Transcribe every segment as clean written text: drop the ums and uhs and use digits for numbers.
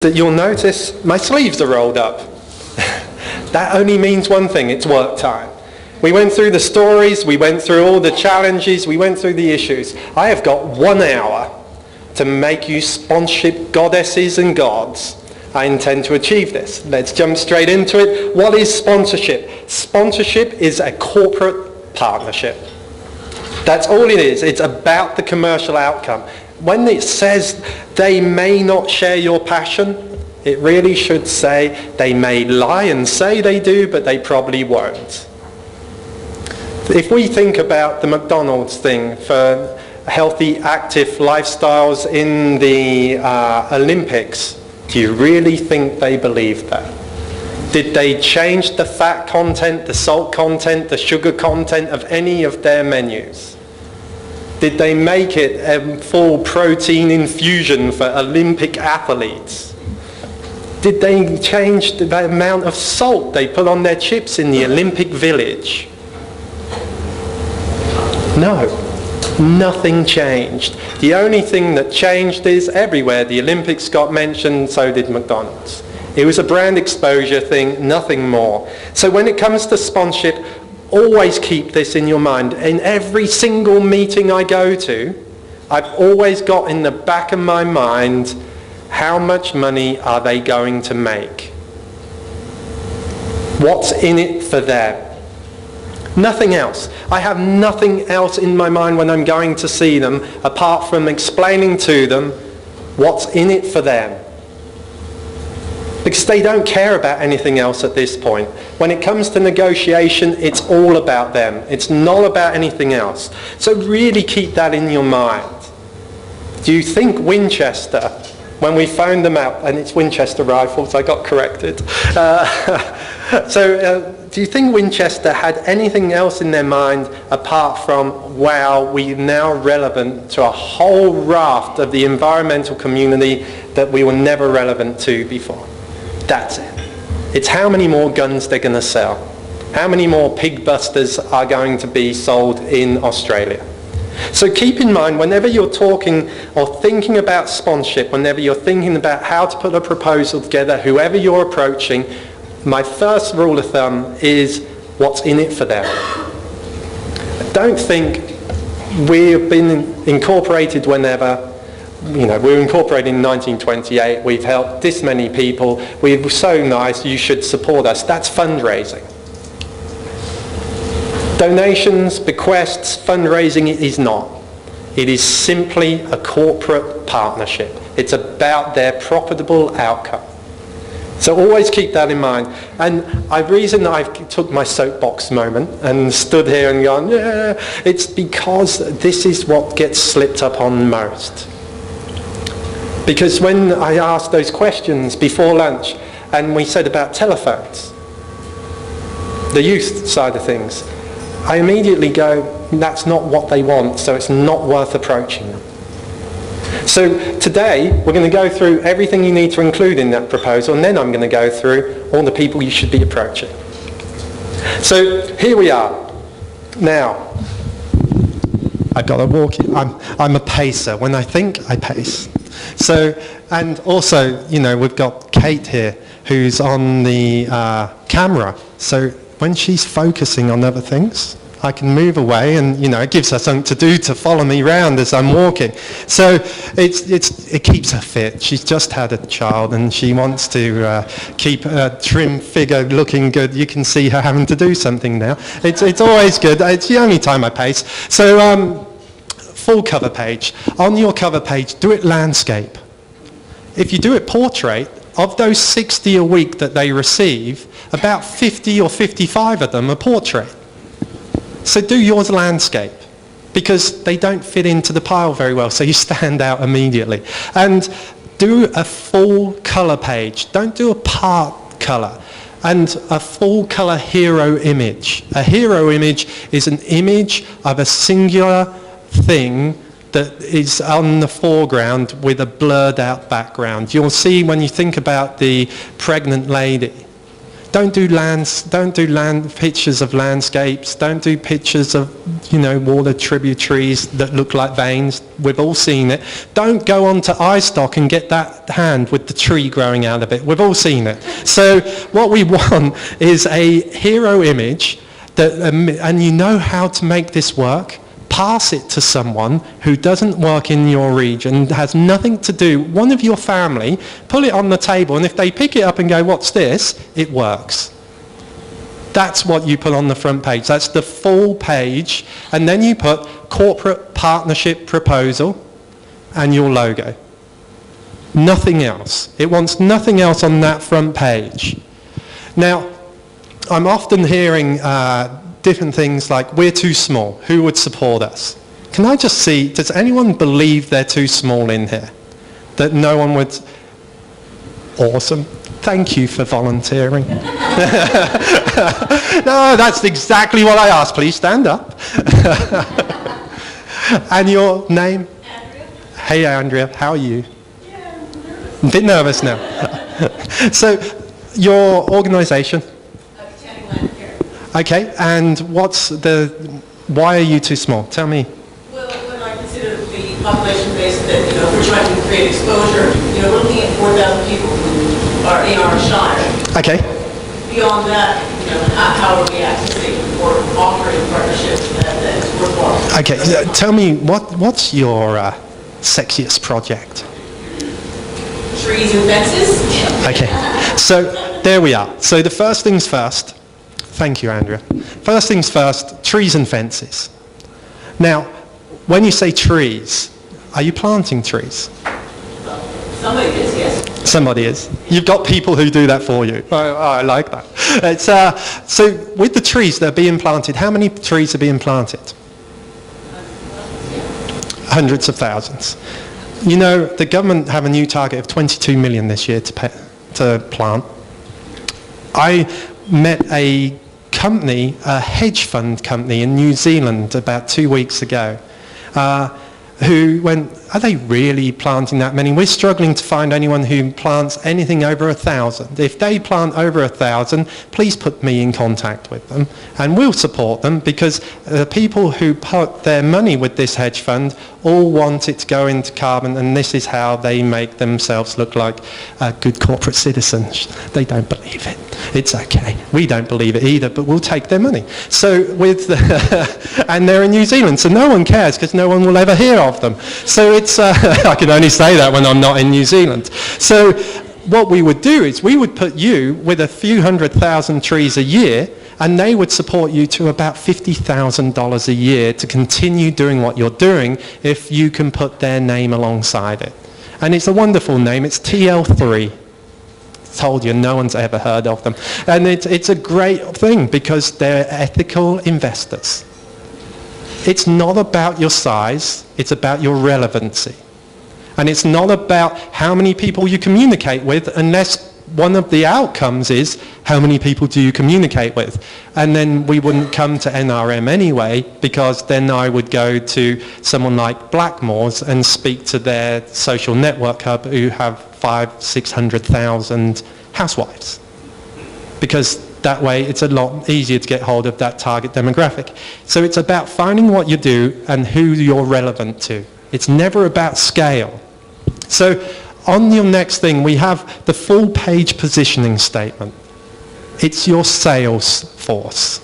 that you'll notice my sleeves are rolled up. That only means one thing, it's work time. We went through the stories, we went through all the challenges, we went through the issues. I have got 1 hour to make you sponsorship goddesses and gods. I intend to achieve this. Let's jump straight into it. What is sponsorship? Sponsorship is a corporate partnership. That's all it is. It's about the commercial outcome. When it says they may not share your passion, it really should say they may lie and say they do, but they probably won't. If we think about the McDonald's thing for healthy, active lifestyles in the Olympics, do you really think they believe that? Did they change the fat content, the salt content, the sugar content of any of their menus? Did they make it a full protein infusion for Olympic athletes? Did they change the amount of salt they put on their chips in the Olympic Village? No, nothing changed. The only thing that changed is everywhere the Olympics got mentioned, so did McDonald's. It was a brand exposure thing, nothing more. So when it comes to sponsorship, always keep this in your mind. In every single meeting I go to, I've always got in the back of my mind, how much money are they going to make? What's in it for them? Nothing else. I have nothing else in my mind when I'm going to see them, apart from explaining to them what's in it for them. Because they don't care about anything else at this point. When it comes to negotiation, it's all about them. It's not about anything else. So really keep that in your mind. Do you think Winchester, when we found them out, and it's Winchester rifles, I got corrected. Do you think Winchester had anything else in their mind apart from, wow, we're now relevant to a whole raft of the environmental community that we were never relevant to before? That's it. It's how many more guns they're going to sell. How many more pig busters are going to be sold in Australia. So keep in mind, whenever you're talking or thinking about sponsorship, whenever you're thinking about how to put a proposal together, whoever you're approaching, my first rule of thumb is what's in it for them. Don't think we've been incorporated whenever. We were incorporated in 1928, we've helped this many people, we're so nice, you should support us. That's fundraising. Donations, bequests, fundraising, it is not. It is simply a corporate partnership. It's about their profitable outcome. So always keep that in mind. And the reason I took my soapbox moment and stood here and gone, yeah, it's because this is what gets slipped up on most. Because when I asked those questions before lunch, and we said about telephones, the youth side of things, I immediately go, that's not what they want, so it's not worth approaching them. So today, we're going to go through everything you need to include in that proposal, and then I'm going to go through all the people you should be approaching. So here we are. Now, I've got to walk it. I'm a pacer. When I think, I pace. So, and also, we've got Kate here, who's on the camera. So when she's focusing on other things, I can move away, and it gives her something to do to follow me around as I'm walking. So it keeps her fit. She's just had a child, and she wants to keep a trim figure looking good. You can see her having to do something now. It's always good. It's the only time I pace. So full cover page. On your cover page, do it landscape. If you do it portrait, of those 60 a week that they receive, about 50 or 55 of them are portrait. So do yours landscape, because they don't fit into the pile very well, so you stand out immediately. And do a full colour page. Don't do a part colour. And a full colour hero image. A hero image is an image of a singular thing that is on the foreground with a blurred out background. You'll see when you think about the pregnant lady, Don't do pictures of landscapes. Don't do pictures of, water tributaries that look like veins. We've all seen it. Don't go onto iStock and get that hand with the tree growing out of it. We've all seen it. So what we want is a hero image and you know how to make this work. Pass it to someone who doesn't work in your region, has nothing to do, one of your family, pull it on the table, and if they pick it up and go, what's this? It works. That's what you put on the front page. That's the full page, and then you put corporate partnership proposal and your logo. Nothing else. It wants nothing else on that front page. Now, I'm often hearing different things like, we're too small, who would support us? Can I just see, does anyone believe they're too small in here? That no one would? Awesome. Thank you for volunteering. No, that's exactly what I asked. Please stand up. And your name? Andrea. Hey Andrea, how are you? Yeah, I'm nervous. A bit nervous now. So, your organisation? Okay, and why are you too small? Tell me. Well, when I consider the population base that, we're trying to create exposure, we're looking at 4,000 people who are in our shire. Okay. Beyond that, how are we accessing or offering partnerships that is worthwhile? Okay, tell me, what's your sexiest project? Trees and fences. Okay, so there we are. So the first things first. Thank you, Andrea. First things first, trees and fences. Now, when you say trees, are you planting trees? Somebody is, yes. Somebody is. You've got people who do that for you. I like that. It's, so with the trees that are being planted, how many trees are being planted? Hundreds of thousands. The government have a new target of 22 million this year to plant. I met a company, a hedge fund company in New Zealand about 2 weeks ago, who went, are they really planting that many? We're struggling to find anyone who plants anything over 1,000. If they plant over 1,000, please put me in contact with them and we'll support them, because the people who put their money with this hedge fund all want it to go into carbon, and this is how they make themselves look like good corporate citizens. They don't believe it. It's okay. We don't believe it either, but we'll take their money. So and they're in New Zealand, so no one cares because no one will ever hear of them. So it's, I can only say that when I'm not in New Zealand. So what we would do is we would put you with a few 100,000 trees a year, and they would support you to about $50,000 a year to continue doing what you're doing if you can put their name alongside it. And it's a wonderful name. It's TL3. Told you, no one's ever heard of them. And it's a great thing because they're ethical investors. It's not about your size, it's about your relevancy. And it's not about how many people you communicate with, unless one of the outcomes is how many people do you communicate with. And then we wouldn't come to NRM anyway, because then I would go to someone like Blackmores and speak to their social network hub who have 500,000-600,000 housewives. Because that way it's a lot easier to get hold of that target demographic. So it's about finding what you do and who you're relevant to. It's never about scale. So on your next thing, we have the full page positioning statement. It's your sales force.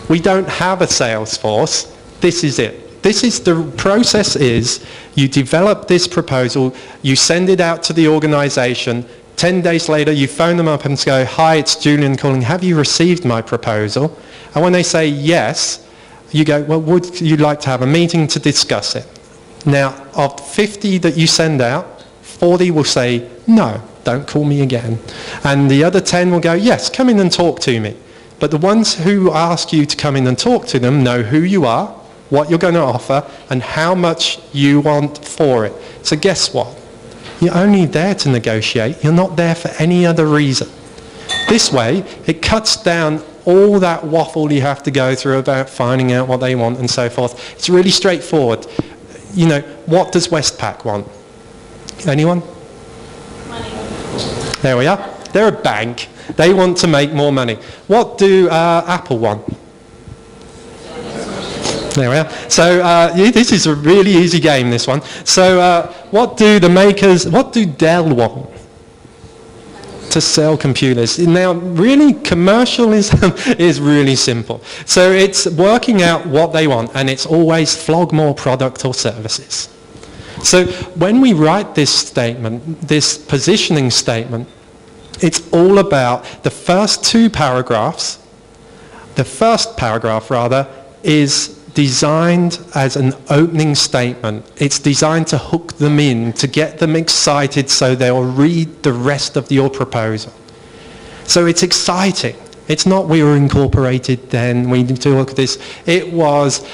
We don't have a sales force. This is it. This is the process is you develop this proposal, you send it out to the organization, 10 days later you phone them up and go, hi, it's Julian calling, have you received my proposal? And when they say yes, you go, well, would you like to have a meeting to discuss it? Now, of 50 that you send out, 40 will say, no, don't call me again. And the other 10 will go, yes, come in and talk to me. But the ones who ask you to come in and talk to them know who you are, what you're going to offer, and how much you want for it. So guess what? You're only there to negotiate. You're not there for any other reason. This way, it cuts down all that waffle you have to go through about finding out what they want and so forth. It's really straightforward. You know, what does Westpac want? Anyone? Money. There we are. They're a bank. They want to make more money. What do Apple want? There we are. So this is a really easy game, this one. So what do Dell want? To sell computers. Now, really, commercialism is really simple. So it's working out what they want, and it's always flog more product or services. So when we write this statement, this positioning statement, it's all about the first two paragraphs. The first paragraph, rather, is designed as an opening statement. It's designed to hook them in, to get them excited so they'll read the rest of your proposal. So it's exciting. It's not we were incorporated then, we need to look at this. It was,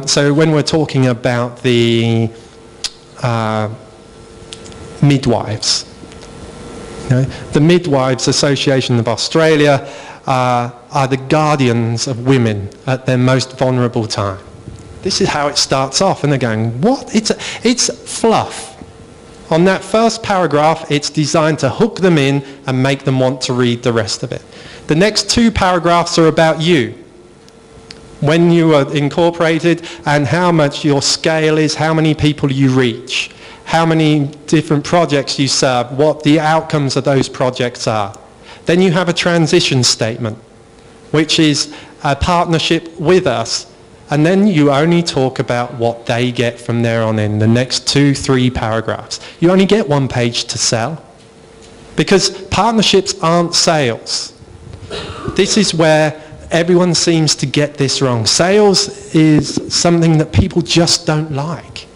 so when we're talking about the midwives, the Midwives Association of Australia are the guardians of women at their most vulnerable time. This is how it starts off, and they're going, what? It's fluff. On that first paragraph, it's designed to hook them in and make them want to read the rest of it. The next two paragraphs are about you. When you are incorporated and how much your scale is, how many people you reach, how many different projects you serve, what the outcomes of those projects are. Then you have a transition statement, which is a partnership with us. And then you only talk about what they get from there on in, the next 2-3 paragraphs. You only get one page to sell. Because partnerships aren't sales. This is where everyone seems to get this wrong. Sales is something that people just don't like.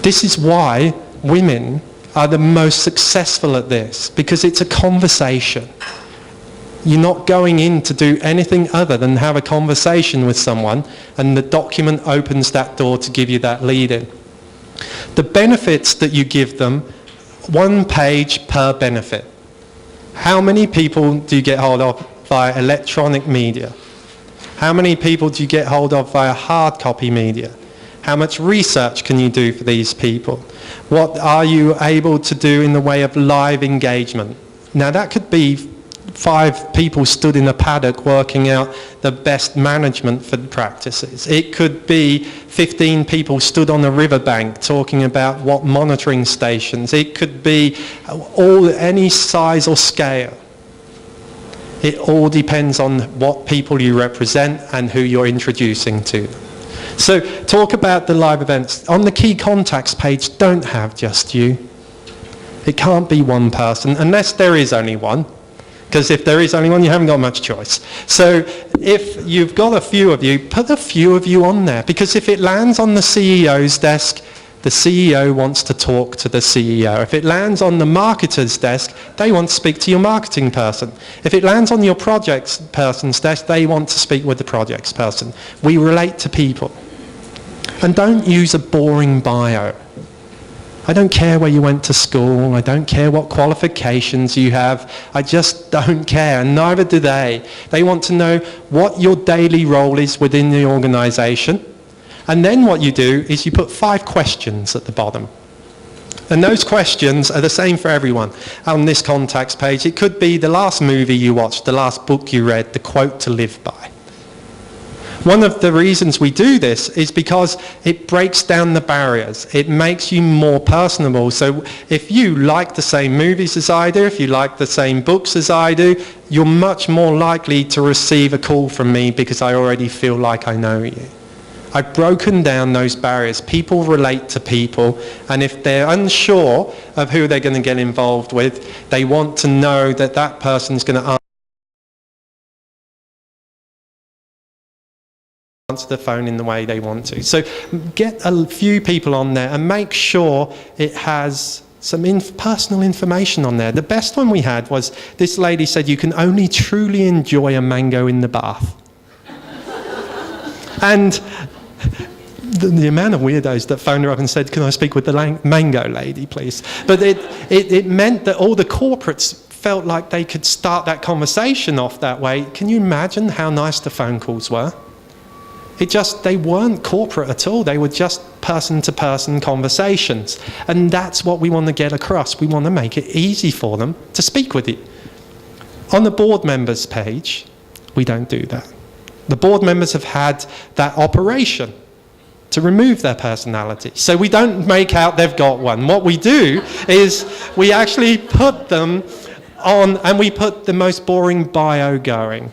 This is why women are the most successful at this, because it's a conversation. You're not going in to do anything other than have a conversation with someone, and the document opens that door to give you that lead in. The benefits that you give them, 1 page per benefit. How many people do you get hold of via electronic media? How many people do you get hold of via hard copy media? How much research can you do for these people? What are you able to do in the way of live engagement? Now that could be 5 people stood in a paddock working out the best management for the practices. It could be 15 people stood on a riverbank talking about what monitoring stations. It could be any size or scale. It all depends on what people you represent and who you're introducing to them. So talk about the live events. On the key contacts page, don't have just you. It can't be one person, unless there is only one. Because if there is only one, you haven't got much choice. So if you've got a few of you, put a few of you on there. Because if it lands on the CEO's desk, the CEO wants to talk to the CEO. If it lands on the marketer's desk, they want to speak to your marketing person. If it lands on your projects person's desk, they want to speak with the projects person. We relate to people. And don't use a boring bio. I don't care where you went to school. I don't care what qualifications you have. I just don't care, and neither do they. They want to know what your daily role is within the organisation. And then what you do is you put 5 questions at the bottom. And those questions are the same for everyone. On this contacts page, it could be the last movie you watched, the last book you read, the quote to live by. One of the reasons we do this is because it breaks down the barriers. It makes you more personable. So if you like the same movies as I do, if you like the same books as I do, you're much more likely to receive a call from me because I already feel like I know you. I've broken down those barriers. People relate to people, and if they're unsure of who they're going to get involved with, they want to know that that person's going to answer the phone in the way they want to. So get a few people on there and make sure it has some personal information on there. The best one we had was this lady said you can only truly enjoy a mango in the bath. And the amount of weirdos that phoned her up and said, can I speak with the mango lady, please? But it meant that all the corporates felt like they could start that conversation off that way. Can you imagine how nice the phone calls were? They weren't corporate at all. They were just person-to-person conversations. And that's what we want to get across. We want to make it easy for them to speak with you. On the board members page, we don't do that. The board members have had that operation to remove their personality. So we don't make out they've got one. What we do is we actually put them on, and we put the most boring bio going.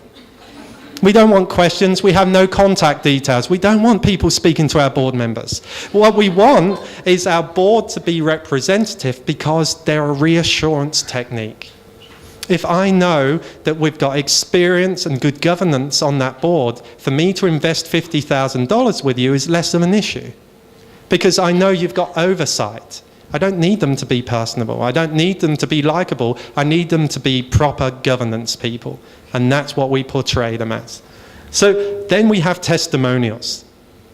We don't want questions. We have no contact details. We don't want people speaking to our board members. What we want is our board to be representative because they're a reassurance technique. If I know that we've got experience and good governance on that board, for me to invest $50,000 with you is less of an issue. Because I know you've got oversight. I don't need them to be personable. I don't need them to be likable. I need them to be proper governance people. And that's what we portray them as. So then we have testimonials.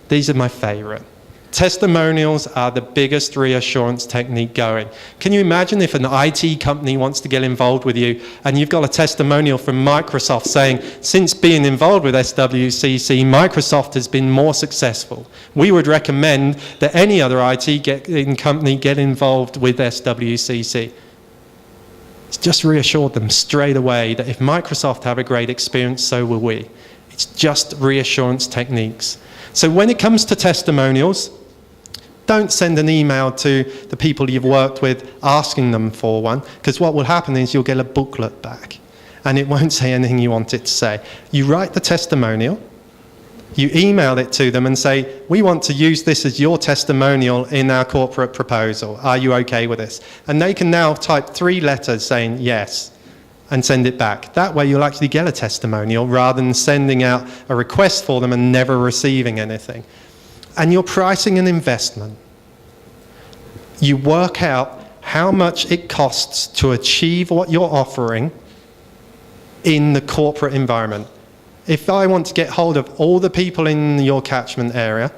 These are my favorite. Testimonials are the biggest reassurance technique going. Can you imagine if an IT company wants to get involved with you and you've got a testimonial from Microsoft saying, since being involved with SWCC, Microsoft has been more successful. We would recommend that any other IT company get involved with SWCC. It's just reassured them straight away that if Microsoft have a great experience, so will we. It's just reassurance techniques. So when it comes to testimonials, don't send an email to the people you've worked with asking them for one, because what will happen is you'll get a booklet back and it won't say anything you want it to say. You write the testimonial, you email it to them and say, we want to use this as your testimonial in our corporate proposal. Are you okay with this? And they can now type 3 letters saying yes and send it back. That way you'll actually get a testimonial rather than sending out a request for them and never receiving anything. And you're pricing an investment. You work out how much it costs to achieve what you're offering in the corporate environment. If I want to get hold of all the people in your catchment area,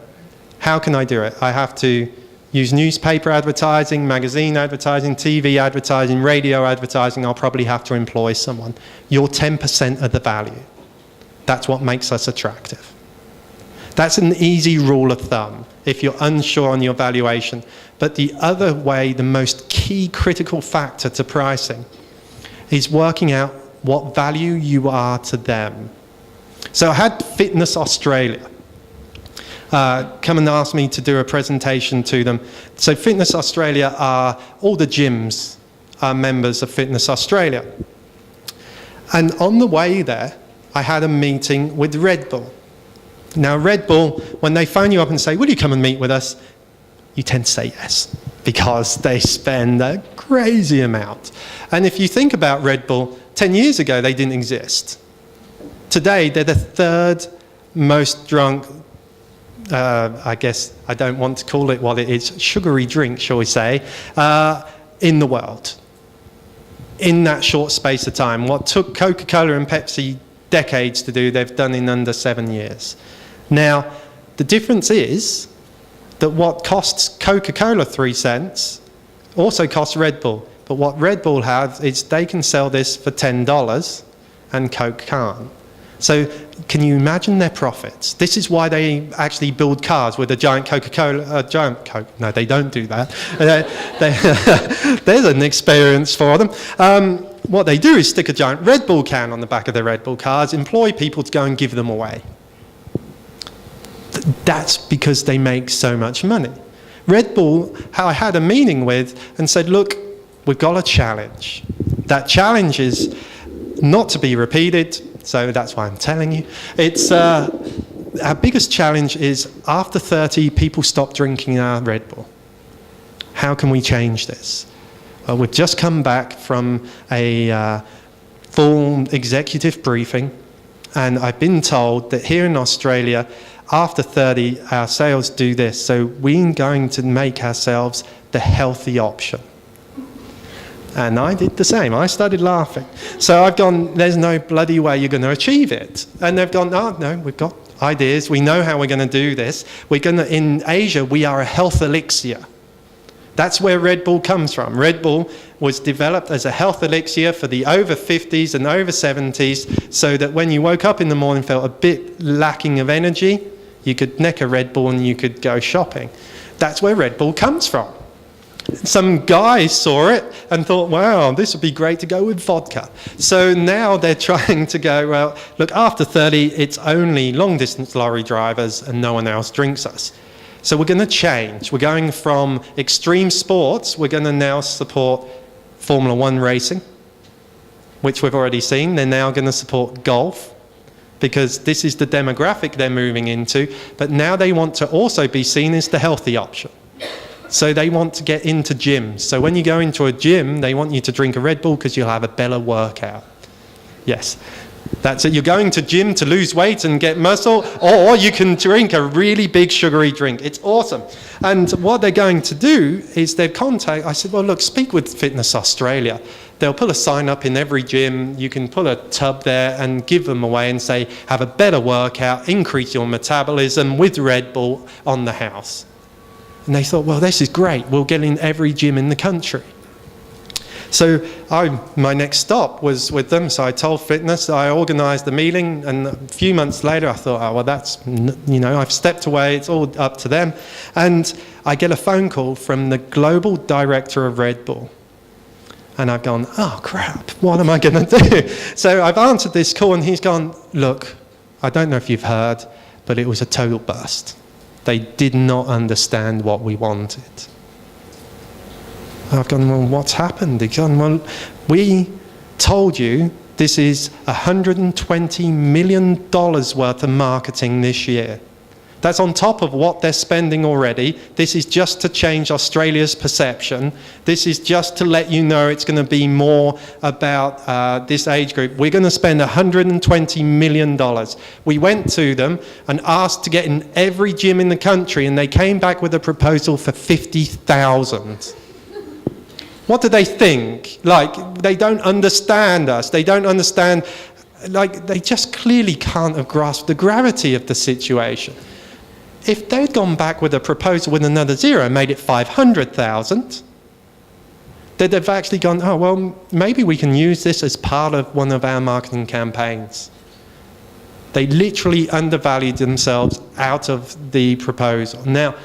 how can I do it? I have to use newspaper advertising, magazine advertising, TV advertising, radio advertising. I'll probably have to employ someone. You're 10% of the value. That's what makes us attractive. That's an easy rule of thumb if you're unsure on your valuation. But the other way, the most key critical factor to pricing is working out what value you are to them. So I had Fitness Australia come and ask me to do a presentation to them. So Fitness Australia are, all the gyms are members of Fitness Australia. And on the way there, I had a meeting with Red Bull. Now Red Bull, when they phone you up and say, will you come and meet with us? You tend to say yes, because they spend a crazy amount. And if you think about Red Bull, 10 years ago they didn't exist. Today they're the 3rd most drunk, I guess I don't want to call it what it is, sugary drink, shall we say, in the world. In that short space of time. What took Coca-Cola and Pepsi decades to do, they've done in under 7 years. Now, the difference is that what costs Coca-Cola 3 cents also costs Red Bull. But what Red Bull have is they can sell this for $10 and Coke can't. So can you imagine their profits? This is why they actually build cars with a giant Coca-Cola, giant Coke. No, they don't do that. There's an experience for them. What they do is stick a giant Red Bull can on the back of their Red Bull cars, employ people to go and give them away. That's because they make so much money. Red Bull, I had a meeting with and said, look, we've got a challenge. That challenge is not to be repeated, so that's why I'm telling you. It's our biggest challenge is after 30, people stop drinking our Red Bull. How can we change this? We've just come back from a full executive briefing, and I've been told that here in Australia, after 30, our sales do this. So we're going to make ourselves the healthy option. And I did the same. I started laughing. So I've gone, there's no bloody way you're going to achieve it. And they've gone, oh, no, we've got ideas. We know how we're going to do this. We're going to, in Asia, we are a health elixir. That's where Red Bull comes from. Red Bull was developed as a health elixir for the over 50s and over 70s, so that when you woke up in the morning, felt a bit lacking of energy, You could neck a Red Bull and you could go shopping. That's where Red Bull comes from. Some guy saw it and thought, wow, this would be great to go with vodka. So now they're trying to go, well, look, after 30, it's only long-distance lorry drivers and no one else drinks us. So we're going to change. We're going from extreme sports, we're going to now support Formula One racing, which we've already seen. They're now going to support golf, because this is the demographic they're moving into. But now they want to also be seen as the healthy option. So they want to get into gyms. So when you go into a gym, they want you to drink a Red Bull because you'll have a better workout. Yes, that's it. You're going to gym to lose weight and get muscle, or you can drink a really big sugary drink. It's awesome. And what they're going to do is they've contacted, I said, well, look, speak with Fitness Australia. They'll put a sign up in every gym. You can put a tub there and give them away and say, have a better workout, increase your metabolism with Red Bull on the house. And they thought, well, this is great. We'll get in every gym in the country. So my next stop was with them. So I told Fitness, I organised the meeting, and a few months later I thought, oh, well, that's, I've stepped away. It's all up to them. And I get a phone call from the global director of Red Bull. And I've gone, oh, crap, what am I going to do? So I've answered this call, and he's gone, look, I don't know if you've heard, but it was a total bust. They did not understand what we wanted. I've gone, well, what's happened? He's gone, well, we told you this is $120 million worth of marketing this year. That's on top of what they're spending already. This is just to change Australia's perception. This is just to let you know it's going to be more about this age group. We're going to spend $120 million. We went to them and asked to get in every gym in the country, and they came back with a proposal for 50,000. What do they think? Like, they don't understand us. They don't understand, like, they just clearly can't have grasped the gravity of the situation. If they'd gone back with a proposal with another zero and made it 500,000, they'd have actually gone, oh, well, maybe we can use this as part of one of our marketing campaigns. They literally undervalued themselves out of the proposal. Now,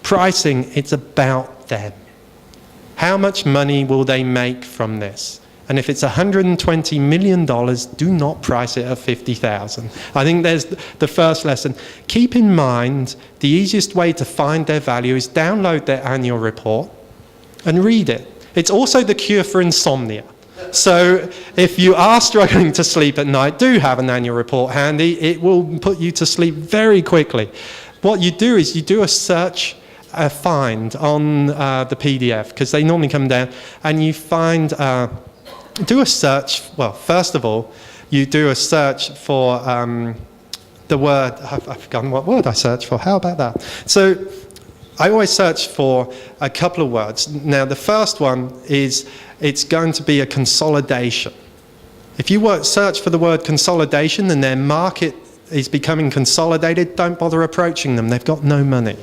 pricing, it's about them. How much money will they make from this? And if it's $120 million, do not price it at 50,000. I think there's the first lesson. Keep in mind, the easiest way to find their value is download their annual report and read it. It's also the cure for insomnia. So if you are struggling to sleep at night, do have an annual report handy. It will put you to sleep very quickly. What you do is you do a search, a find on the PDF, because they normally come down, and you find... do a search. Well, first of all, you do a search for the word. I've forgotten what word I searched for. How about that? So I always search for a couple of words. Now, the first one is it's going to be a consolidation. If you search for the word consolidation and their market is becoming consolidated, don't bother approaching them. They've got no money.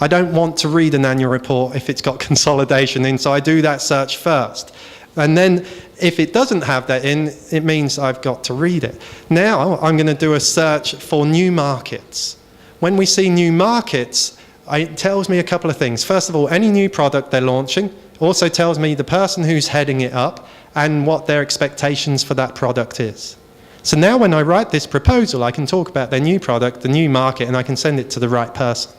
I don't want to read an annual report if it's got consolidation in, so I do that search first. And then if it doesn't have that in, it means I've got to read it. Now I'm going to do a search for new markets. When we see new markets, it tells me a couple of things. First of all, any new product they're launching also tells me the person who's heading it up and what their expectations for that product is. So now when I write this proposal, I can talk about their new product, the new market, and I can send it to the right person.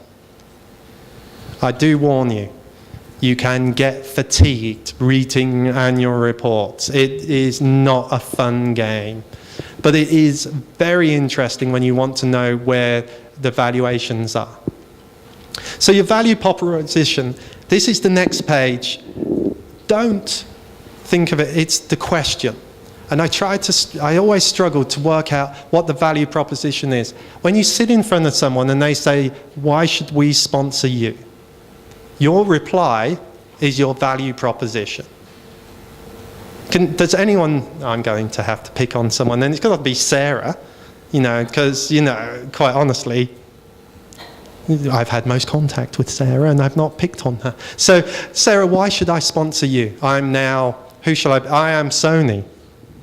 I do warn you. You can get fatigued reading annual reports. It is not a fun game. But it is very interesting when you want to know where the valuations are. So your value proposition, this is the next page. Don't think of it, it's the question. And I always struggle to work out what the value proposition is. When you sit in front of someone and they say, why should we sponsor you? Your reply is your value proposition. Does anyone, I'm going to have to pick on someone, and it's got to be Sarah, because, quite honestly, I've had most contact with Sarah and I've not picked on her. So, Sarah, why should I sponsor you? I'm now, I am Sony.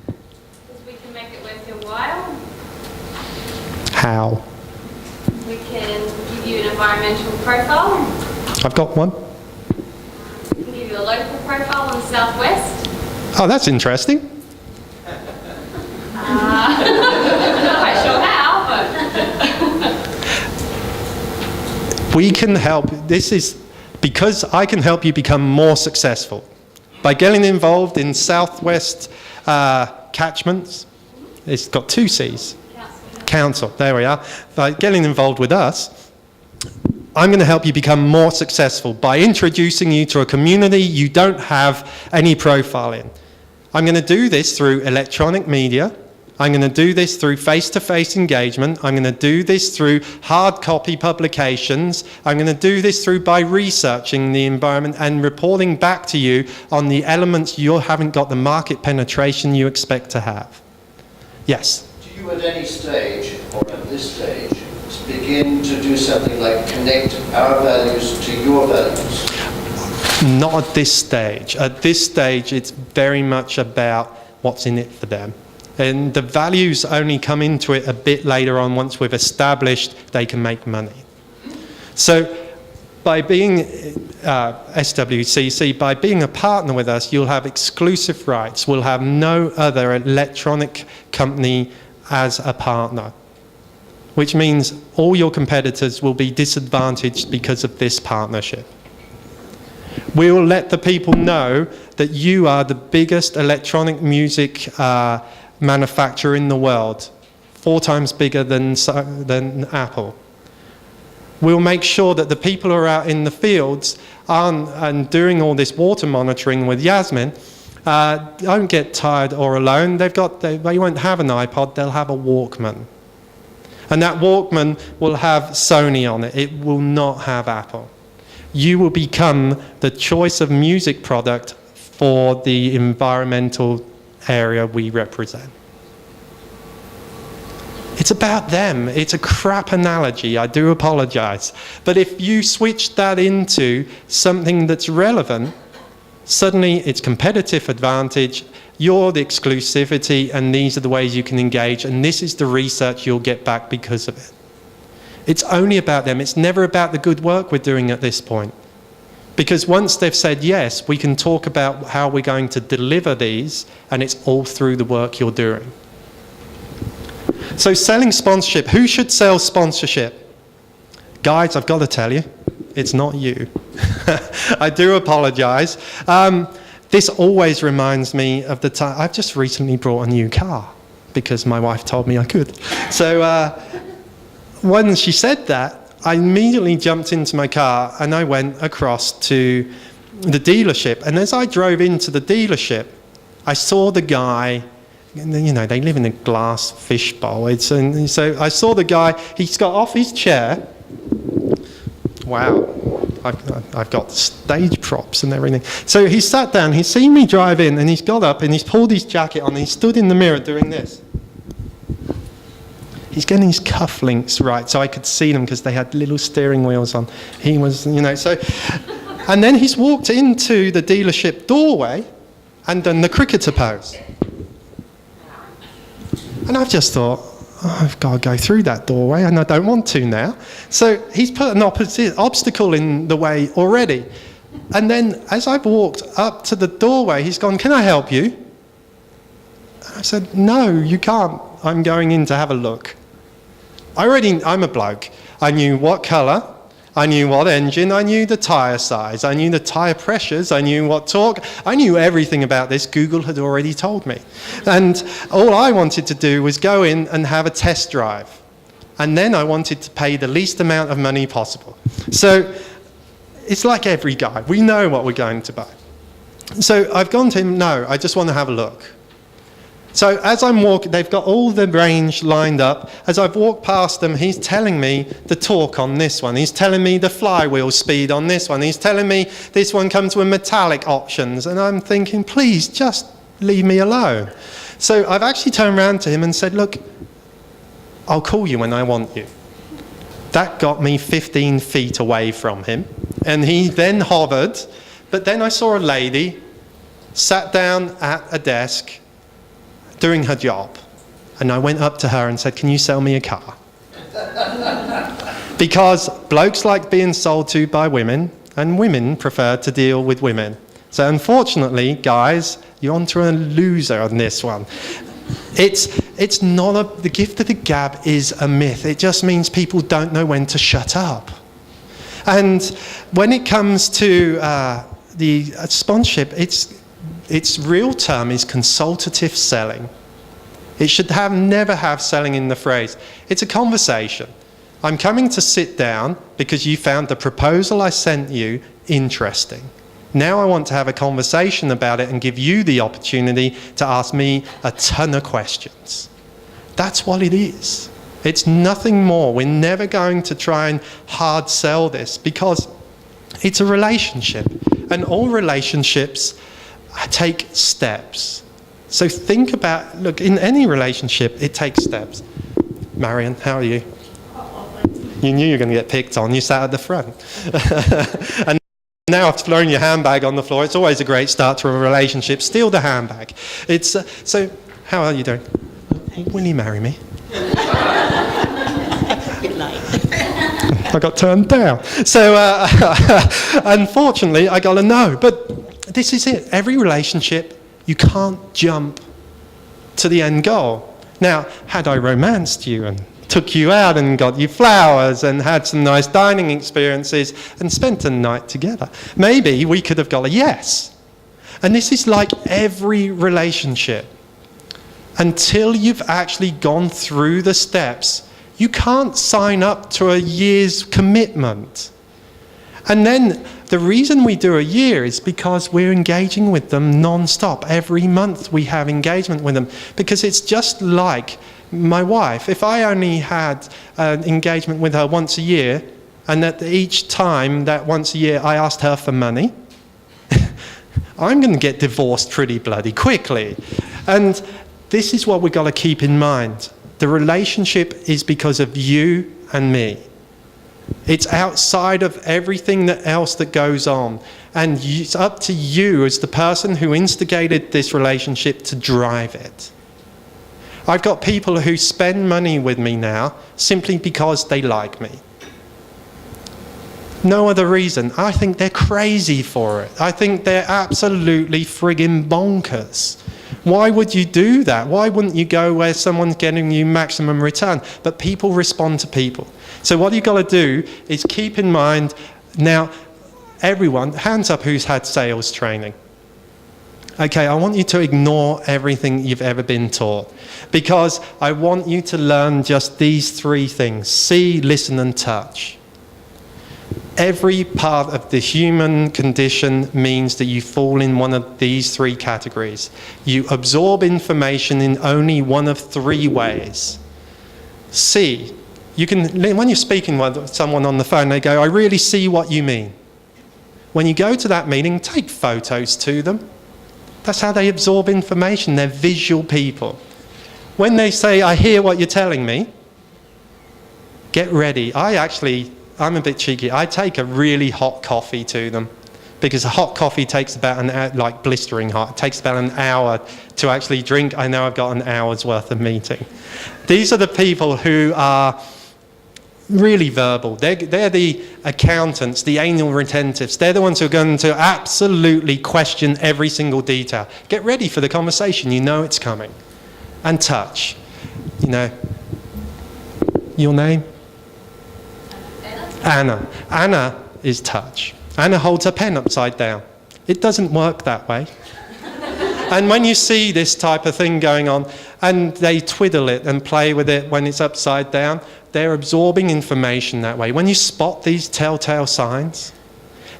Because we can make it worth your while. How? environmental profile. I've got one. We can give you a local profile on the southwest. Oh, that's interesting. I'm not quite sure how, but We can help. This is because I can help you become more successful by getting involved in Southwest catchments. It's got 2 C's. Council. There we are. By getting involved with us, I'm going to help you become more successful by introducing you to a community you don't have any profile in. I'm going to do this through electronic media. I'm going to do this through face-to-face engagement. I'm going to do this through hard copy publications. I'm going to do this through by researching the environment and reporting back to you on the elements you haven't got the market penetration you expect to have. Yes? Do you at any stage, or at this stage, begin to do something like connect our values to your values? Not at this stage. At this stage, it's very much about what's in it for them. And the values only come into it a bit later on once we've established they can make money. So by being SWCC, by being a partner with us, you'll have exclusive rights. We'll have no other electronic company as a partner, which means all your competitors will be disadvantaged because of this partnership. We will let the people know that you are the biggest electronic music manufacturer in the world, 4 times bigger than Apple. We'll make sure that the people who are out in the fields and doing all this water monitoring with Yasmin don't get tired or alone. They won't have an iPod, they'll have a Walkman. And that Walkman will have Sony on it. It will not have Apple. You will become the choice of music product for the environmental area we represent. It's about them. It's a crap analogy, I do apologize. But if you switch that into something that's relevant, suddenly it's competitive advantage, you're the exclusivity, and these are the ways you can engage, and this is the research you'll get back because of it. It's only about them. It's never about the good work we're doing at this point. Because once they've said yes, we can talk about how we're going to deliver these, and it's all through the work you're doing. So selling sponsorship, who should sell sponsorship? Guys, I've got to tell you, it's not you. I do apologize. This always reminds me of the time, I've just recently bought a new car because my wife told me I could. So when she said that, I immediately jumped into my car and I went across to the dealership. And as I drove into the dealership, I saw the guy, you know, they live in a glass fishbowl. And so I saw the guy, he's got off his chair. Wow, I've got stage props and everything. So he sat down, he's seen me drive in, and he's got up and he's pulled his jacket on and he stood in the mirror doing this. He's getting his cufflinks right so I could see them because they had little steering wheels on. He was, you know, so... And then he's walked into the dealership doorway and done the cricketer pose. And I've just thought, oh, I've got to go through that doorway and I don't want to now. So he's put an obstacle in the way already. And then as I've walked up to the doorway, he's gone, "Can I help you?" I said, "No, you can't. I'm going in to have a look." I'm a bloke. I knew what colour, I knew what engine, I knew the tyre size, I knew the tyre pressures, I knew what torque, I knew everything about this. Google had already told me. And all I wanted to do was go in and have a test drive. And then I wanted to pay the least amount of money possible. So it's like every guy. We know what we're going to buy. So I've gone to him, "No, I just want to have a look." So as I'm walking, they've got all the range lined up. As I've walked past them, he's telling me the torque on this one. He's telling me the flywheel speed on this one. He's telling me this one comes with metallic options. And I'm thinking, please, just leave me alone. So I've actually turned around to him and said, "Look, I'll call you when I want you." That got me 15 feet away from him. And he then hovered. But then I saw a lady sat down at a desk doing her job, and I went up to her and said, "Can you sell me a car?" Because blokes like being sold to by women, and women prefer to deal with women. So unfortunately, guys, you're onto a loser on this one. It's not the gift of the gab is a myth. It just means people don't know when to shut up. And when it comes to the sponsorship, its real term is consultative selling. It should never have selling in the phrase. It's a conversation. I'm coming to sit down because you found the proposal I sent you interesting. Now I want to have a conversation about it and give you the opportunity to ask me a ton of questions. That's what it is. It's nothing more. We're never going to try and hard sell this because it's a relationship. And all relationships take steps. So think about, look, in any relationship, it takes steps. Marion, how are you? You knew you were going to get picked on. You sat at the front. And now I've thrown your handbag on the floor. It's always a great start to a relationship. Steal the handbag. So, how are you doing? Will you marry me? I got turned down. So, unfortunately, I got a no. But this is it. Every relationship, you can't jump to the end goal. Now, had I romanced you and took you out and got you flowers and had some nice dining experiences and spent a night together, maybe we could have got a yes. And this is like every relationship. Until you've actually gone through the steps, you can't sign up to a year's commitment. And then the reason we do a year is because we're engaging with them non-stop. Every month we have engagement with them because it's just like my wife. If I only had an engagement with her once a year and at each time that once a year I asked her for money, I'm going to get divorced pretty bloody quickly. And this is what we've got to keep in mind. The relationship is because of you and me. It's outside of everything else that goes on. And it's up to you as the person who instigated this relationship to drive it. I've got people who spend money with me now simply because they like me. No other reason. I think they're crazy for it. I think they're absolutely friggin' bonkers. Why would you do that? Why wouldn't you go where someone's getting you maximum return? But people respond to people. So what you've got to do is keep in mind, now, everyone, hands up who's had sales training. Okay, I want you to ignore everything you've ever been taught because I want you to learn just these three things: see, listen, and touch. Every part of the human condition means that you fall in one of these three categories. You absorb information in only one of three ways. See, you can, when you're speaking with someone on the phone, they go, I really see what you mean. When you go to that meeting, take photos to them. That's how they absorb information. They're visual people. When they say, I hear what you're telling me, get ready. I'm a bit cheeky. I take a really hot coffee to them because a hot coffee takes about an hour, like blistering hot, it takes about an hour to actually drink. I know I've got an hour's worth of meeting. These are the people who are really verbal. They're the accountants, the anal retentives. They're the ones who are going to absolutely question every single detail. Get ready for the conversation. You know it's coming. And touch. You know, your name? Anna. Anna is touch. Anna holds her pen upside down. It doesn't work that way. And when you see this type of thing going on, and they twiddle it and play with it when it's upside down, they're absorbing information that way. When you spot these telltale signs,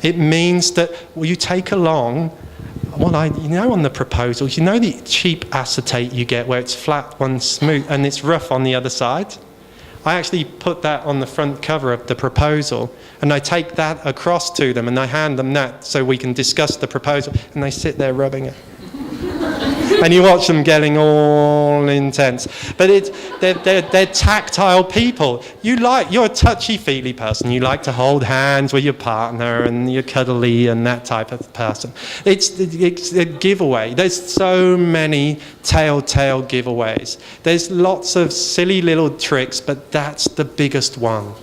it means that you take along, on the proposals, you know the cheap acetate you get where it's flat, one smooth, and it's rough on the other side? I actually put that on the front cover of the proposal, and I take that across to them and I hand them that so we can discuss the proposal, and they sit there rubbing it. And you watch them getting all intense. But they're tactile people. You're a touchy-feely person. You like to hold hands with your partner and you're cuddly and that type of person. It's a giveaway. There's so many telltale giveaways. There's lots of silly little tricks, but that's the biggest one.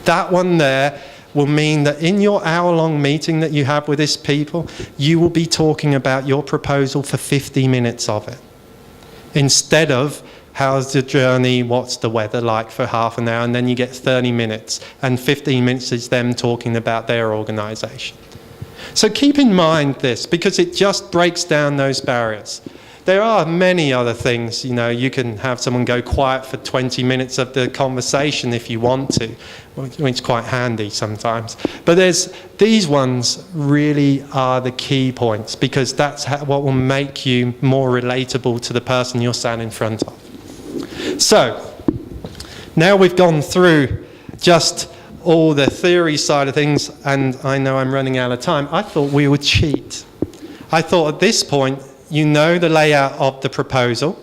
That one there will mean that in your hour-long meeting that you have with this people, you will be talking about your proposal for 50 minutes of it. Instead of, how's the journey, what's the weather like for half an hour, and then you get 30 minutes, and 15 minutes is them talking about their organisation. So keep in mind this, because it just breaks down those barriers. There are many other things, you know, you can have someone go quiet for 20 minutes of the conversation if you want to, which is quite handy sometimes. But these ones really are the key points, because that's what will make you more relatable to the person you're standing in front of. So, now we've gone through just all the theory side of things, and I know I'm running out of time. I thought we would cheat. I thought at this point, you know the layout of the proposal,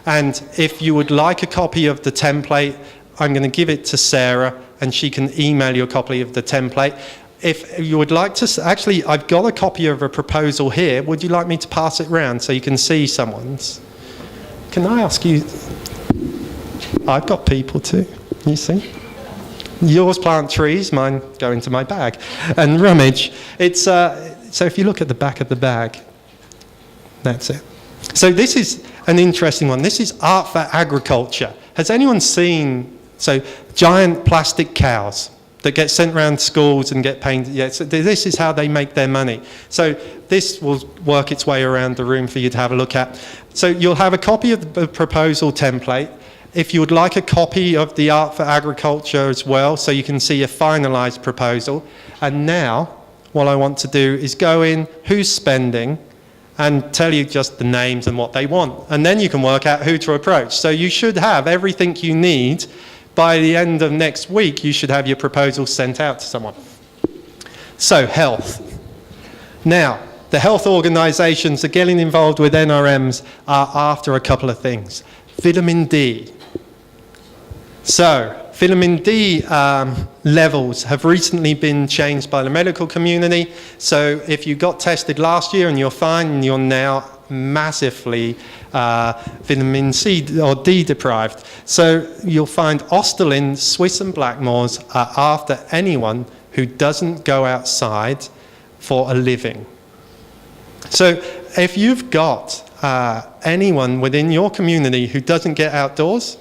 and if you would like a copy of the template, I'm going to give it to Sarah, and she can email you a copy of the template. If you would like to, actually, I've got a copy of a proposal here. Would you like me to pass it round so you can see someone's? Can I ask you? I've got people too, you see. Yours plant trees, mine go into my bag and rummage. It's so if you look at the back of the bag, that's it. So this is an interesting one. This is art for agriculture. Has anyone seen, so giant plastic cows that get sent around schools and get painted? Yeah, so this is how they make their money. So this will work its way around the room for you to have a look at. So you'll have a copy of the proposal template. If you would like a copy of the Art for Agriculture as well, so you can see a finalised proposal. And now, what I want to do is go in, who's spending, and tell you just the names and what they want. And then you can work out who to approach. So you should have everything you need. By the end of next week, you should have your proposal sent out to someone. So, health. Now, the health organisations that are getting involved with NRMs are after a couple of things. Vitamin D. So, vitamin D levels have recently been changed by the medical community. So if you got tested last year and you're fine, you're now massively vitamin C or D deprived. So you'll find Austerlin, Swiss and Blackmores are after anyone who doesn't go outside for a living. So if you've got anyone within your community who doesn't get outdoors,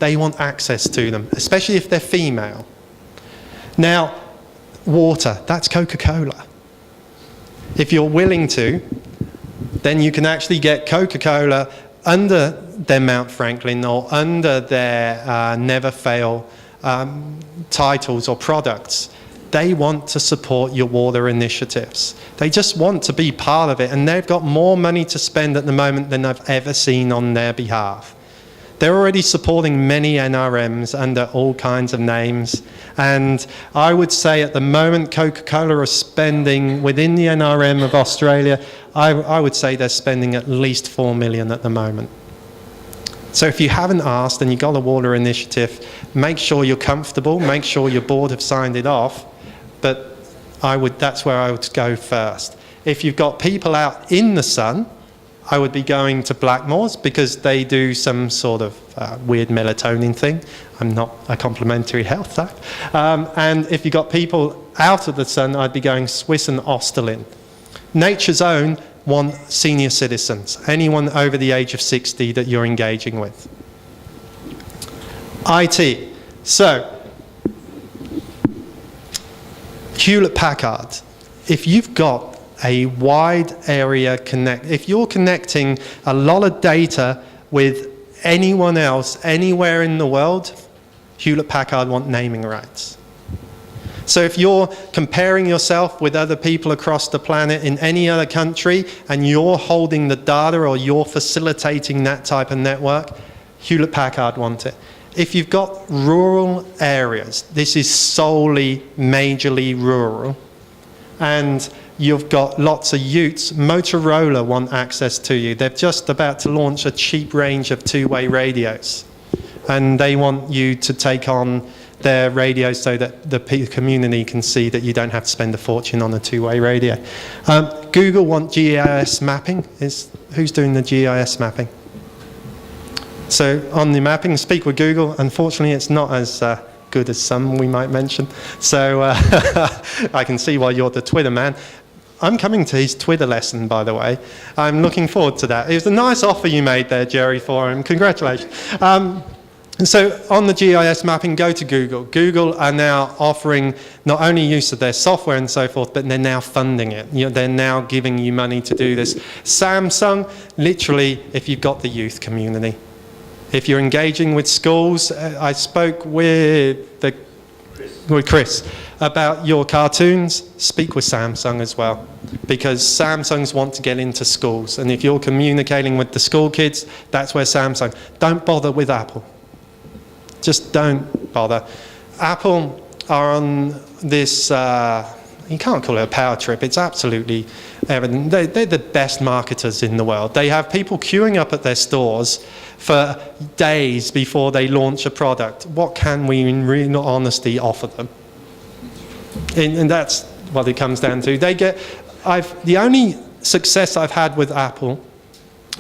they want access to them, especially if they're female. Now, water, that's Coca-Cola. If you're willing to, then you can actually get Coca-Cola under their Mount Franklin or under their Never Fail titles or products. They want to support your water initiatives. They just want to be part of it, and they've got more money to spend at the moment than I've ever seen on their behalf. They're already supporting many NRMs under all kinds of names. And I would say at the moment, Coca-Cola are spending within the NRM of Australia, I would say they're spending at least $4 million at the moment. So if you haven't asked and you've got a water initiative, make sure you're comfortable, make sure your board have signed it off. But that's where I would go first. If you've got people out in the sun, I would be going to Blackmores because they do some sort of weird melatonin thing. I'm not a complimentary health type. And if you've got people out of the sun, I'd be going Swiss and Austerlin. Nature's Own want senior citizens, anyone over the age of 60 that you're engaging with. IT. So, Hewlett-Packard. If you've got a wide area if you're connecting a lot of data with anyone else anywhere in the world, Hewlett-Packard want naming rights. So if you're comparing yourself with other people across the planet in any other country and you're holding the data or you're facilitating that type of network, Hewlett-Packard want it. If you've got rural areas, this is solely majorly rural, and you've got lots of utes, Motorola want access to you. They're just about to launch a cheap range of two-way radios. And they want you to take on their radios so that the community can see that you don't have to spend a fortune on a two-way radio. Google want GIS mapping. Who's doing the GIS mapping? So on the mapping, speak with Google. Unfortunately, it's not as good as some, we might mention. So I can see why you're the Twitter man. I'm coming to his Twitter lesson, by the way. I'm looking forward to that. It was a nice offer you made there, Jerry, for him. Congratulations. And so on the GIS mapping, go to Google. Google are now offering not only use of their software and so forth, but they're now funding it. They're now giving you money to do this. Samsung, literally, if you've got the youth community. If you're engaging with schools, I spoke with Chris about your cartoons, speak with Samsung as well. Because Samsungs want to get into schools. And if you're communicating with the school kids, that's where Samsung. Don't bother with Apple. Just don't bother. Apple are on this, you can't call it a power trip, it's absolutely evident. They're the best marketers in the world. They have people queuing up at their stores for days before they launch a product. What can we, in real honesty, offer them? And that's what it comes down to. The only success I've had with Apple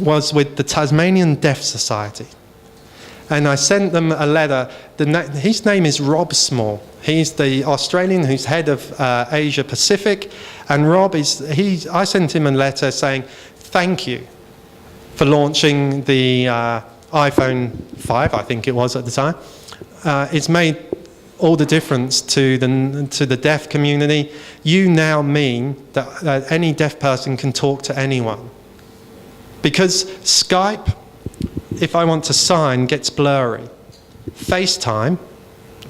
was with the Tasmanian Deaf Society. And I sent them a letter. His name is Rob Small. He's the Australian who's head of Asia Pacific. And Rob I sent him a letter saying, thank you for launching the iPhone 5, I think it was at the time. It's made all the difference to the deaf community. You now mean that any deaf person can talk to anyone. Because Skype, if I want to sign, gets blurry. FaceTime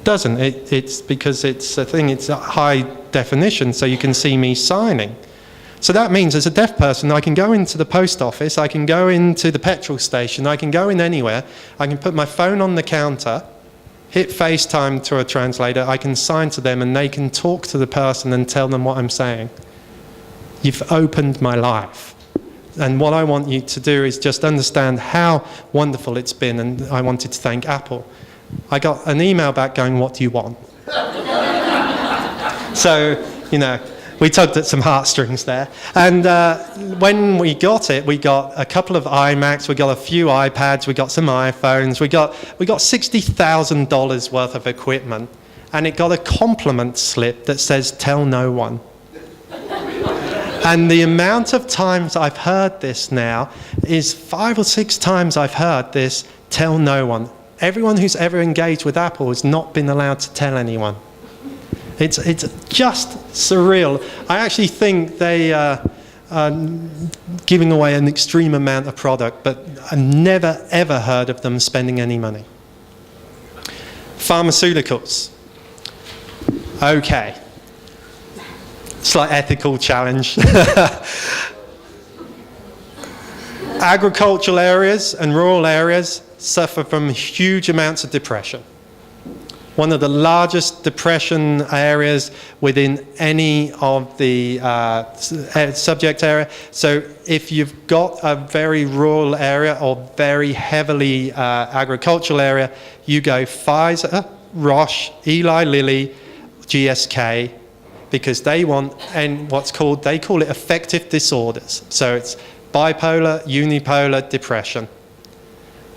doesn't. It's because it's a high definition, so you can see me signing. So that means as a deaf person, I can go into the post office, I can go into the petrol station, I can go in anywhere, I can put my phone on the counter, hit FaceTime to a translator, I can sign to them and they can talk to the person and tell them what I'm saying. You've opened my life. And what I want you to do is just understand how wonderful it's been, and I wanted to thank Apple. I got an email back going, what do you want? So, we tugged at some heartstrings there. And when we got it, we got a couple of iMacs, we got a few iPads, we got some iPhones, we got $60,000 worth of equipment, and it got a compliment slip that says, tell no one. And the amount of times I've heard this now is 5 or 6 times I've heard this, tell no one. Everyone who's ever engaged with Apple has not been allowed to tell anyone. It's just surreal. I actually think they are giving away an extreme amount of product, but I've never ever heard of them spending any money. Pharmaceuticals. Okay. Slight ethical challenge. Agricultural areas and rural areas suffer from huge amounts of depression. One of the largest depression areas within any of the subject area. So if you've got a very rural area or very heavily agricultural area, you go Pfizer, Roche, Eli Lilly, GSK, because they want, and they call it affective disorders. So it's bipolar, unipolar depression.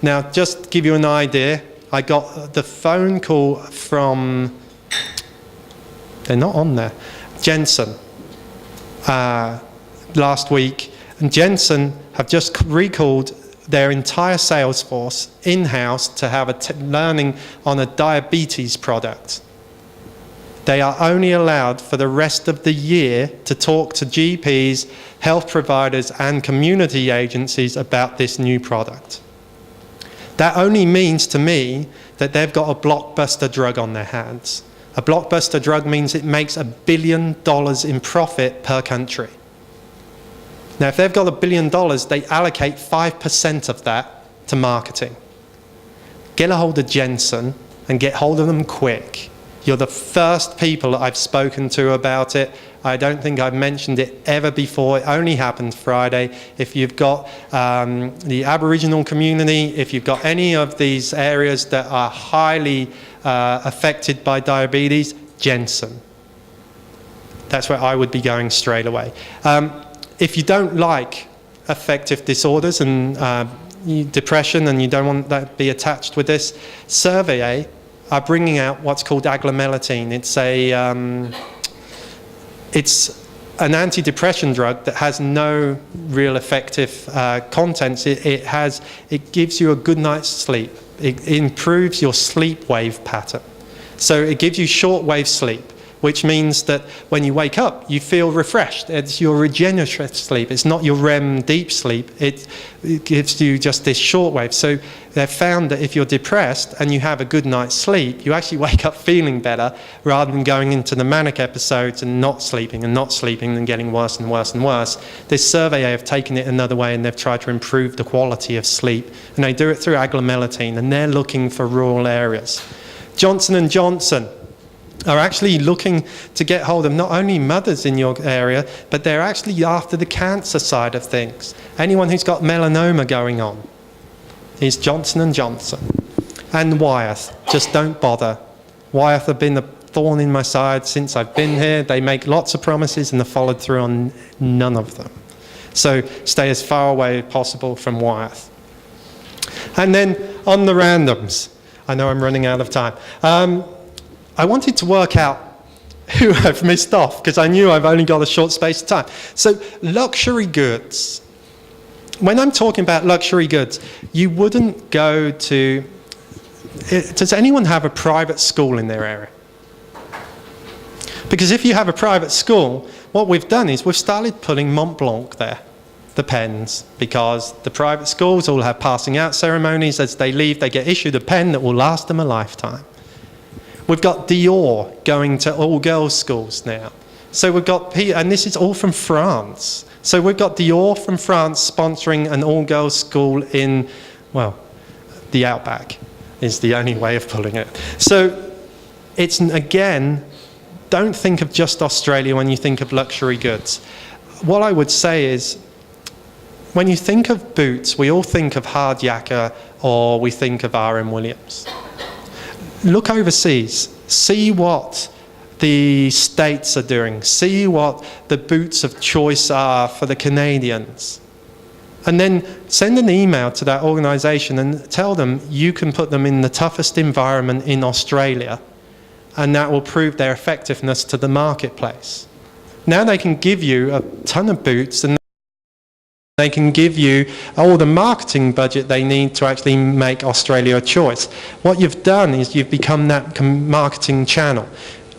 Now, just to give you an idea, I got the phone call from, they're not on there, Jensen, last week. And Jensen have just recalled their entire sales force in-house to have learning on a diabetes product. They are only allowed for the rest of the year to talk to GPs, health providers, and community agencies about this new product. That only means to me that they've got a blockbuster drug on their hands. A blockbuster drug means it makes $1 billion in profit per country. Now, if they've got $1 billion, they allocate 5% of that to marketing. Get a hold of Jensen and get hold of them quick. You're the first people I've spoken to about it. I don't think I've mentioned it ever before. It only happened Friday. If you've got the Aboriginal community, if you've got any of these areas that are highly affected by diabetes, Jensen. That's where I would be going straight away. If you don't like affective disorders and depression and you don't want that to be attached with this, Servier are bringing out what's called aglamellatine. It's an antidepressant drug that has no real effective contents. It gives you a good night's sleep. It improves your sleep wave pattern. So it gives you short-wave sleep, which means that when you wake up, you feel refreshed. It's your regenerative sleep. It's not your REM deep sleep. It gives you just this shortwave. So they've found that if you're depressed and you have a good night's sleep, you actually wake up feeling better rather than going into the manic episodes and not sleeping and getting worse and worse and worse. This survey have taken it another way, and they've tried to improve the quality of sleep. And they do it through aglamellatine, and they're looking for rural areas. Johnson & Johnson are actually looking to get hold of not only mothers in your area, but they're actually after the cancer side of things. Anyone who's got melanoma going on is Johnson & Johnson. And Wyeth, just don't bother. Wyeth have been a thorn in my side since I've been here. They make lots of promises and they've followed through on none of them. So stay as far away as possible from Wyeth. And then on the randoms, I know I'm running out of time. I wanted to work out who I've missed off because I knew I've only got a short space of time. So luxury goods. When I'm talking about luxury goods, you wouldn't go to... Does anyone have a private school in their area? Because if you have a private school, what we've done is we've started putting Mont Blanc there, the pens, because the private schools all have passing out ceremonies. As they leave, they get issued a pen that will last them a lifetime. We've got Dior going to all-girls schools now. So we've got, and this is all from France. So we've got Dior from France sponsoring an all-girls school in, well, the Outback is the only way of putting it. So it's, again, don't think of just Australia when you think of luxury goods. What I would say is, when you think of boots, we all think of Hard Yakka or we think of R.M. Williams. Look overseas, see what the States are doing, see what the boots of choice are for the Canadians. And then send an email to that organisation and tell them you can put them in the toughest environment in Australia, and that will prove their effectiveness to the marketplace. Now they can give you a ton of boots, and they can give you all the marketing budget they need to actually make Australia a choice. What you've done is you've become that marketing channel.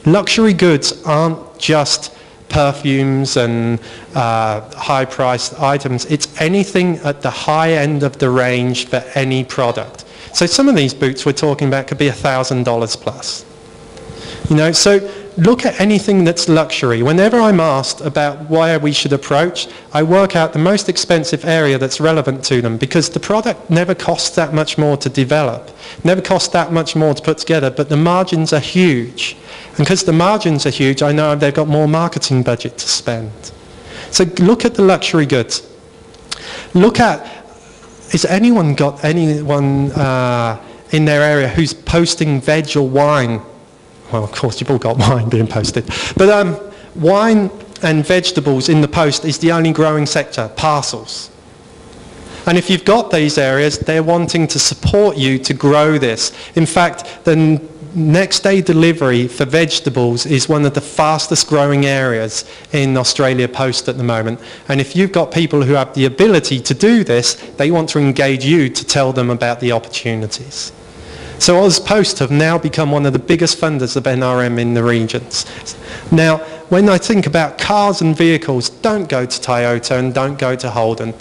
Luxury goods aren't just perfumes and high-priced items. It's anything at the high end of the range for any product. So some of these boots we're talking about could be $1,000 plus. You know, so look at anything that's luxury. Whenever I'm asked about where we should approach, I work out the most expensive area that's relevant to them, because the product never costs that much more to develop, never costs that much more to put together, but the margins are huge. And because the margins are huge, I know they've got more marketing budget to spend. So look at the luxury goods. Look at, has anyone got anyone in their area who's posting veg or wine? Well, of course, you've all got wine being posted. But wine and vegetables in the post is the only growing sector, parcels. And if you've got these areas, they're wanting to support you to grow this. In fact, the next day delivery for vegetables is one of the fastest growing areas in Australia Post at the moment. And if you've got people who have the ability to do this, they want to engage you to tell them about the opportunities. So AusPost have now become one of the biggest funders of NRM in the regions. Now, when I think about cars and vehicles, don't go to Toyota and don't go to Holden.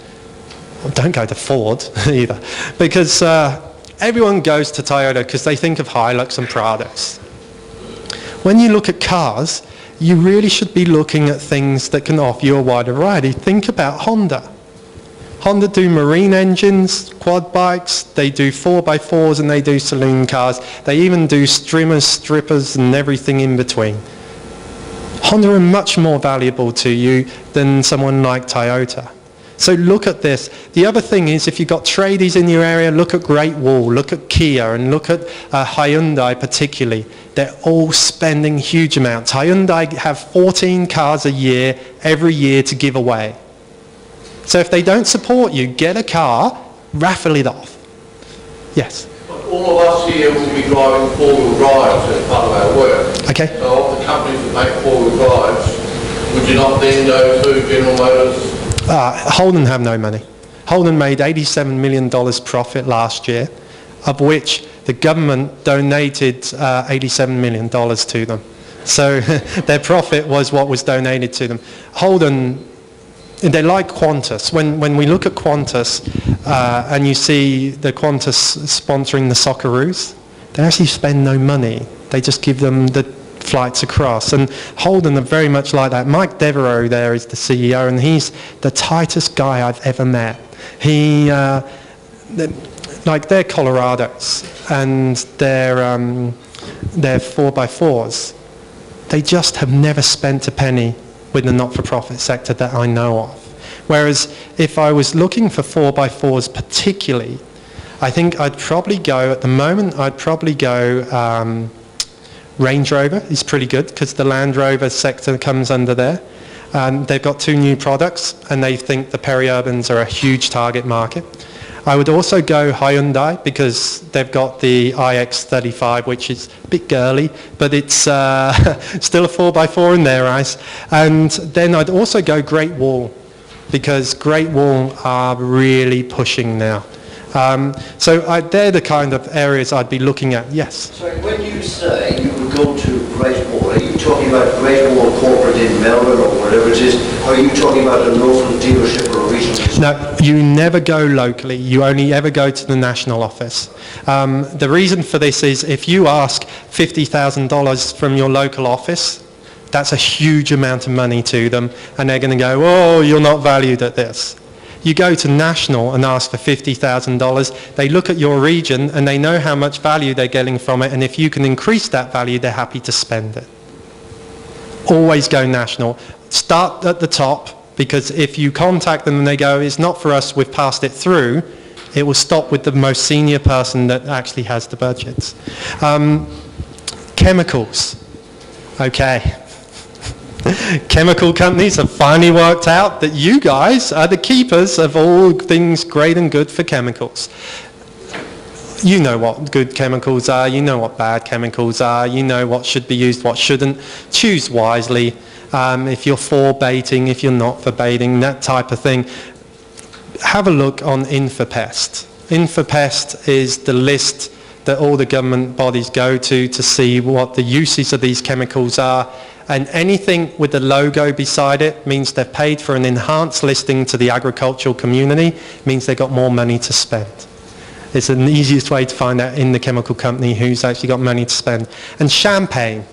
Well, don't go to Ford either, because everyone goes to Toyota because they think of Hilux and Prados. When you look at cars, you really should be looking at things that can offer you a wider variety. Think about Honda. Honda do marine engines, quad bikes, they do 4x4s, and they do saloon cars. They even do streamers, strippers and everything in between. Honda are much more valuable to you than someone like Toyota. So look at this. The other thing is, if you've got tradies in your area, look at Great Wall, look at Kia, and look at Hyundai particularly. They're all spending huge amounts. Hyundai have 14 cars a year, every year to give away. So if they don't support you, get a car, raffle it off. Yes? What all of us here will be driving four-wheel drives as part of our work. Okay. So of the companies that make four-wheel drives, would you not then go to General Motors? Holden have no money. Holden made $87 million profit last year, of which the government donated $87 million to them. So their profit was what was donated to them. Holden, they're like Qantas. When we look at Qantas and you see the Qantas sponsoring the Socceroos, they actually spend no money. They just give them the flights across. And Holden are very much like that. Mike Devereaux there is the CEO, and he's the tightest guy I've ever met. Like they're Colorados and they're 4x4s. They just have never spent a penny with the not-for-profit sector that I know of. Whereas if I was looking for 4x4s particularly, I think I'd probably go, at the moment, Range Rover is pretty good because the Land Rover sector comes under there. They've got 2 new products and they think the peri-urbans are a huge target market. I would also go Hyundai because they've got the iX35, which is a bit girly, but it's still a 4x4 in their eyes. And then I'd also go Great Wall because Great Wall are really pushing now. So they're the kind of areas I'd be looking at, yes. Sorry, when you say you would go to Great Wall, are you talking about Great Wall corporate in Melbourne or whatever it is? Or are you talking about a local dealership or a regional? No, you never go locally. You only ever go to the national office. The reason for this is if you ask $50,000 from your local office, that's a huge amount of money to them, and they're going to go, oh, you're not valued at this. You go to national and ask for $50,000, they look at your region and they know how much value they're getting from it, and if you can increase that value, they're happy to spend it. Always go national. Start at the top, because if you contact them and they go, it's not for us, we've passed it through, it will stop with the most senior person that actually has the budgets. Chemicals. Okay. Chemical companies have finally worked out that you guys are the keepers of all things great and good for chemicals. You know what good chemicals are, you know what bad chemicals are, you know what should be used, what shouldn't. Choose wisely. If you're for baiting, if you're not for baiting, that type of thing. Have a look on Infopest. Infopest is the list that all the government bodies go to see what the uses of these chemicals are. And anything with the logo beside it means they've paid for an enhanced listing to the agricultural community, means they've got more money to spend. It's the easiest way to find out in the chemical company who's actually got money to spend. And champagne.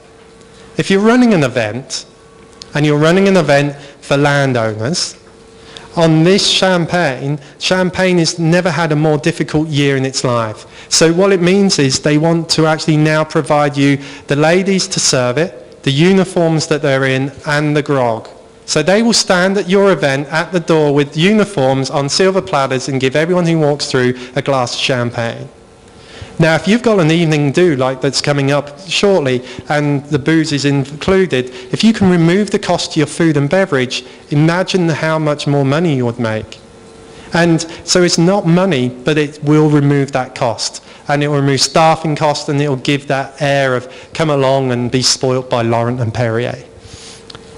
If you're running an event, and you're running an event for landowners, on this champagne has never had a more difficult year in its life. So what it means is they want to actually now provide you the ladies to serve it, the uniforms that they're in, and the grog. So they will stand at your event at the door with uniforms on silver platters and give everyone who walks through a glass of champagne. Now, if you've got an evening do like that's coming up shortly and the booze is included, if you can remove the cost to your food and beverage, imagine how much more money you would make. And so it's not money, but it will remove that cost. And it will remove staffing costs, and it will give that air of come along and be spoilt by Laurent and Perrier.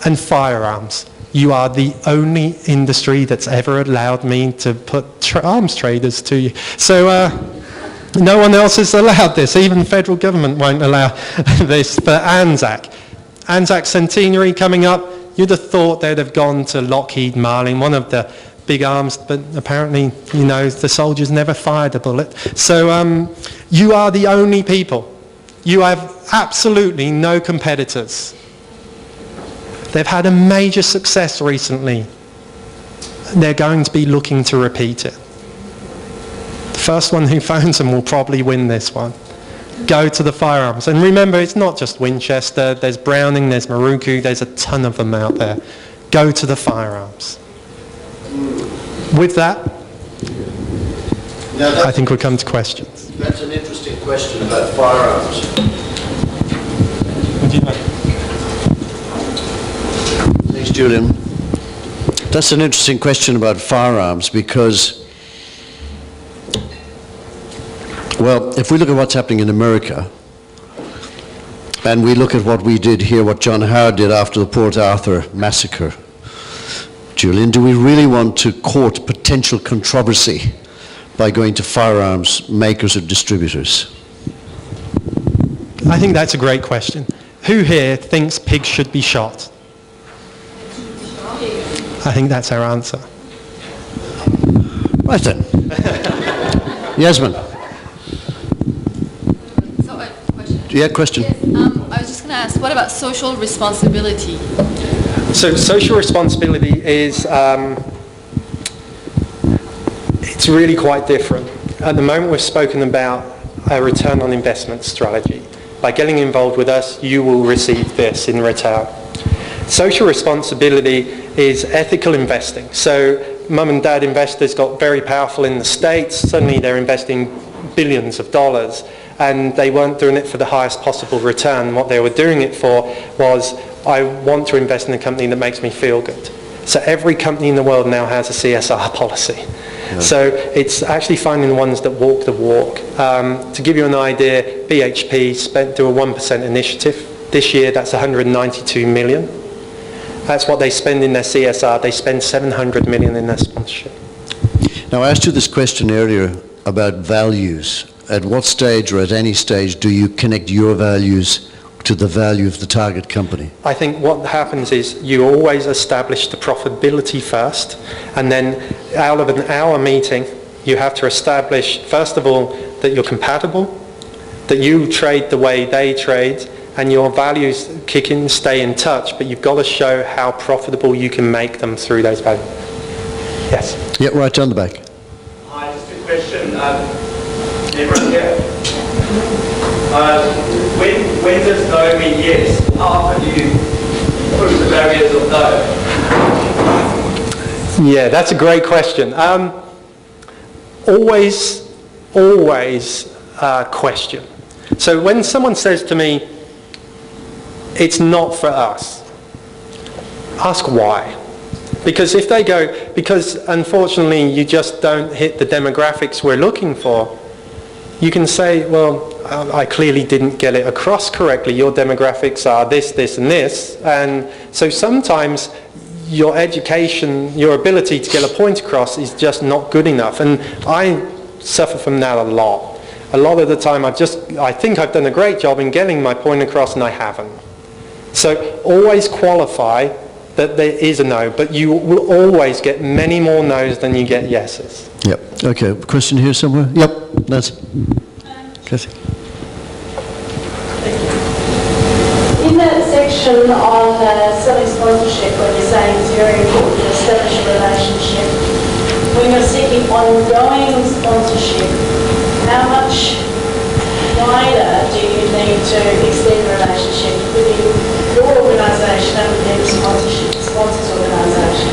And firearms. You are the only industry that's ever allowed me to put arms traders to you. So no one else has allowed this. Even the federal government won't allow this for ANZAC. ANZAC centenary coming up. You'd have thought they'd have gone to Lockheed Martin, one of the big arms, but apparently, you know, the soldiers never fired a bullet. So you are the only people. You have absolutely no competitors. They've had a major success recently. They're going to be looking to repeat it. The first one who phones them will probably win this one. Go to the firearms. And remember, it's not just Winchester. There's Browning, there's Maruku, there's a ton of them out there. Go to the firearms. With that, I think we'll come to questions. That's an interesting question about firearms. Would you like? Thanks, Julian. That's an interesting question about firearms because Well, if we look at what's happening in America, and we look at what we did here, what John Howard did after the Port Arthur massacre, Julian, do we really want to court potential controversy by going to firearms makers or distributors? I think that's a great question. Who here thinks pigs should be shot? I think that's our answer. Right then. Yasmin, So a question. yeah, question? Yes, I was just going to ask, what about social responsibility? So social responsibility is, it's really quite different. At the moment we've spoken about a return on investment strategy. By getting involved with us, you will receive this in return. Social responsibility is ethical investing. So mum and dad investors got very powerful in the States. Suddenly they're investing billions of dollars, and they weren't doing it for the highest possible return. What they were doing it for was, I want to invest in a company that makes me feel good. So every company in the world now has a CSR policy. So it's actually finding the ones that walk the walk. To give you an idea, BHP do a 1% initiative. This year that's 192 million. That's what they spend in their CSR. They spend 700 million in their sponsorship. Now, I asked you this question earlier about values. At what stage, or at any stage, do you connect your values to the value of the target company? I think what happens is you always establish the profitability first, and then out of an hour meeting you have to establish, first of all, that you're compatible, that you trade the way they trade, and your values kick in, stay in touch, but you've got to show how profitable you can make them through those values. Yes? Yeah, right down the back. Hi, just a question. Everyone here? When does no mean yes? How often do you push the barriers of no? Yeah, that's a great question. Always question. So when someone says to me, it's not for us, ask why. Because if they go, because unfortunately you just don't hit the demographics we're looking for, you can say, well, I clearly didn't get it across correctly. Your demographics are this, this and this. And so sometimes your education, your ability to get a point across is just not good enough. And I suffer from that a lot. A lot of the time I think I've done a great job in getting my point across and I haven't. So always qualify that there is a no, but you will always get many more no's than you get yeses. Yep. Okay, question here somewhere? Yep, Nancy. Kathy. In that section on selling sponsorship, when you're saying it's very important to establish a relationship, when you're seeking ongoing sponsorship, how much wider do you need to extend the relationship within your organisation and within the sponsors organisation?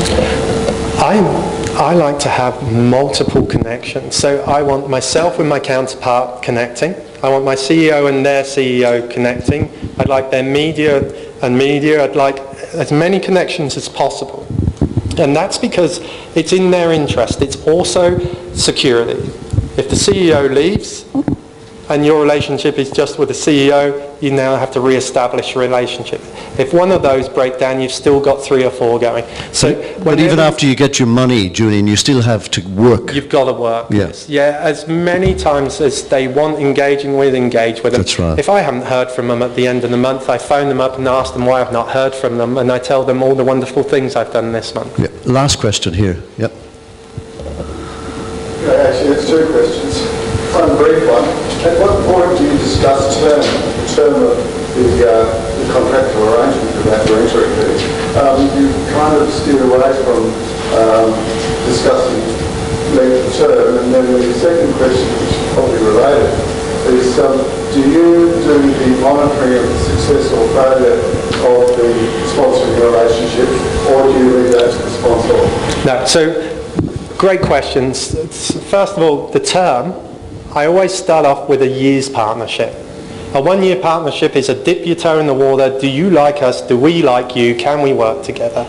I like to have multiple connections. So I want myself and my counterpart connecting. I want my CEO and their CEO connecting. I'd like their media and media. I'd like as many connections as possible. And that's because it's in their interest. It's also security. If the CEO leaves and your relationship is just with the CEO, you now have to re-establish a relationship. If one of those break down, you've still got 3 or 4 going. So, but even after you get your money, Julian, you still have to work. You've got to work. Yes. Yeah, as many times as they want engaging with, engage with them. That's right. If I haven't heard from them at the end of the month, I phone them up and ask them why I've not heard from them, and I tell them all the wonderful things I've done this month. Yeah. Last question here. Yep. Actually, it's 2 questions. One brief one. At what point do you discuss the term of the contractual arrangement that we're entering into? You kind of steered away from discussing length of term, and then the second question, which is probably related, is do you do the monitoring of the success or failure of the sponsoring relationship, or do you leave that to the sponsor? No, so great questions. First of all, the term, I always start off with a year's partnership. A 1-year partnership is a dip your toe in the water. Do you like us? Do we like you? Can we work together?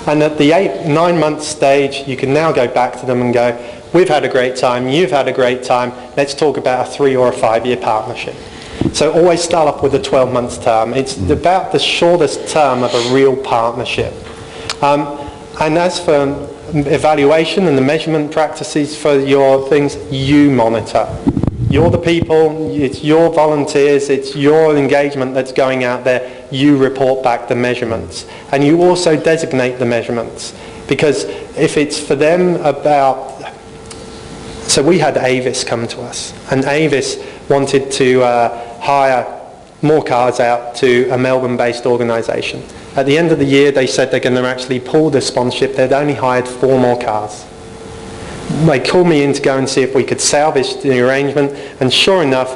And at the 9-month stage, you can now go back to them and go, we've had a great time, you've had a great time, let's talk about a 3 or a 5 year partnership. So always start off with a 12 months term. It's about the shortest term of a real partnership. And as for evaluation and the measurement practices for your things, you monitor. You're the people, it's your volunteers, it's your engagement that's going out there, you report back the measurements. And you also designate the measurements, because if it's for them about... So we had Avis come to us, and Avis wanted to hire more cars out to a Melbourne-based organisation. At the end of the year, they said they're going to actually pull the sponsorship. They'd only hired 4 more cars. They called me in to go and see if we could salvage the arrangement, and sure enough,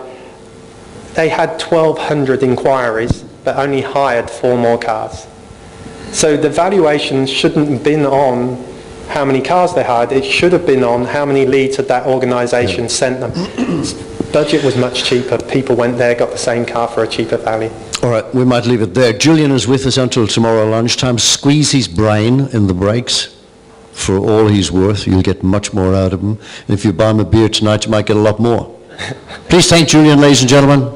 they had 1,200 inquiries, but only hired 4 more cars. So the valuation shouldn't have been on how many cars they hired, it should have been on how many leads had that organisation sent them. Budget was much cheaper, people went there, got the same car for a cheaper value. All right, we might leave it there. Julian is with us until tomorrow lunchtime. Squeeze his brain in the breaks. For all he's worth, you'll get much more out of him. And if you buy him a beer tonight, you might get a lot more. Please thank Julian, ladies and gentlemen.